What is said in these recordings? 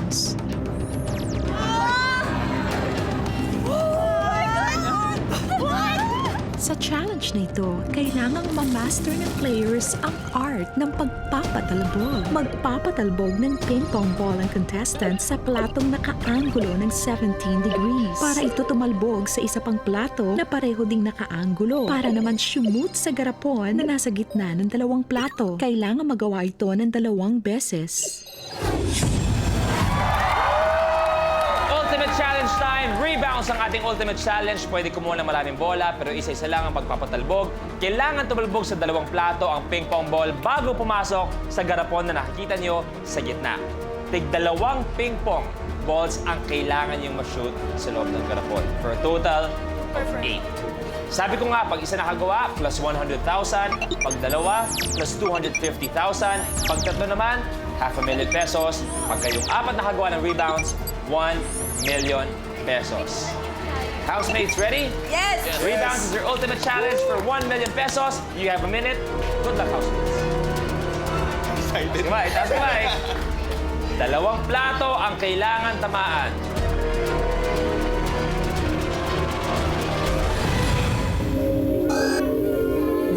seconds. Sa challenge na ito, kailangang ma-master ng players ang art ng pagpapatalbog. Magpapatalbog ng ping-pong ball ang contestant sa platong nakaanggulo ng 17 degrees. Para ito tumalbog sa isa pang plato na pareho ding nakaanggulo. Para naman shoot sa garapon na nasa gitna ng dalawang plato. Kailangan magawa ito ng 2 beses. Ultimate Challenge time! Rebounds ang ating Ultimate Challenge. Pwede kumuha ng maraming bola, pero isa-isa lang ang pagpapatalbog. Kailangan tumalbog sa 2 plato ang ping-pong ball bago pumasok sa garapon na nakikita nyo sa gitna. Tig-2 ping-pong balls ang kailangan yung ma-shoot sa loob ng garapon for a total of 8. Sabi ko nga, pag isa nakagawa, plus 100,000. Pag dalawa, plus 250,000. Pag tatlo naman, ₱500,000 pesos. Pag kayong 4 nakagawa ng rebounds, 1 million pesos. Housemates, ready? Yes! Rebounds is your ultimate challenge for 1 million pesos. You have a minute. Good luck, housemates. Excited. Taas kamay. 2 plato ang kailangan tamaan.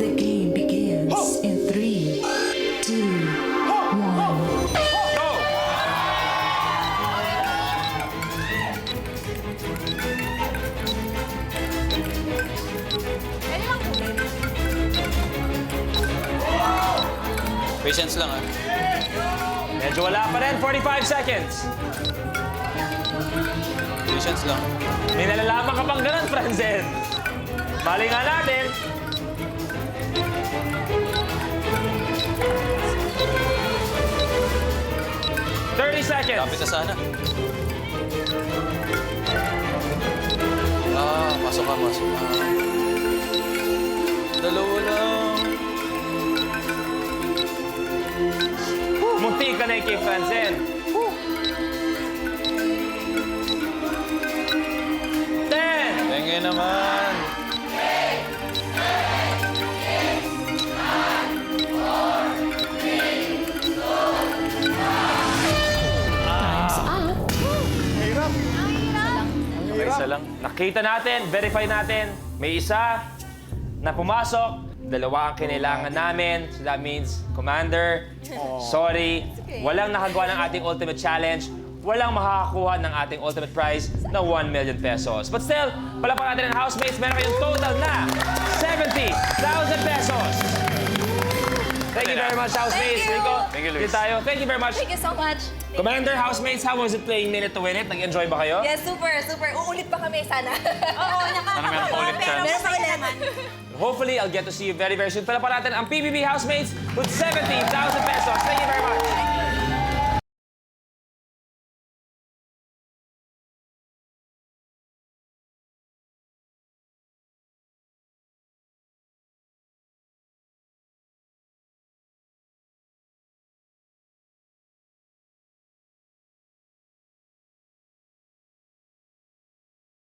The game begins in 3, 2, 1. Go! Patience lang, ah. Medyo wala pa rin. 45 seconds. Patience lang. May nalalaman ka pang ganun, Franzen. Mali nga natin. "30 seconds. Lapit na sana. Masok ka, masok ka. 2 lang. Munti ka na kay Franzen. 10. Tenge naman. Time's up. Isa lang. Nakita natin, verify natin, may isa na pumasok. 2 ang kinailangan namin. So that means, Commander, sorry, walang nakagawa ng ating Ultimate Challenge. Walang makakakuha ng ating ultimate prize na 1 million pesos. But still, palapakan natin ang housemates. Meron kayong total na 70,000 pesos. Thank you very much, housemates. Thank you. Rico, Thank you, Luis. dito tayo. Thank you very much. Thank you so much. Commander, housemates, how was it playing Minute to Win It? Nag-enjoy ba kayo? Yes, super. Uulit pa kami sana. Oo, Sana meron pa ulit chance. Meron pa ulit. Hopefully, I'll get to see you very, very soon. Palapakan natin ang PBB housemates with 70,000 pesos. Thank you very much.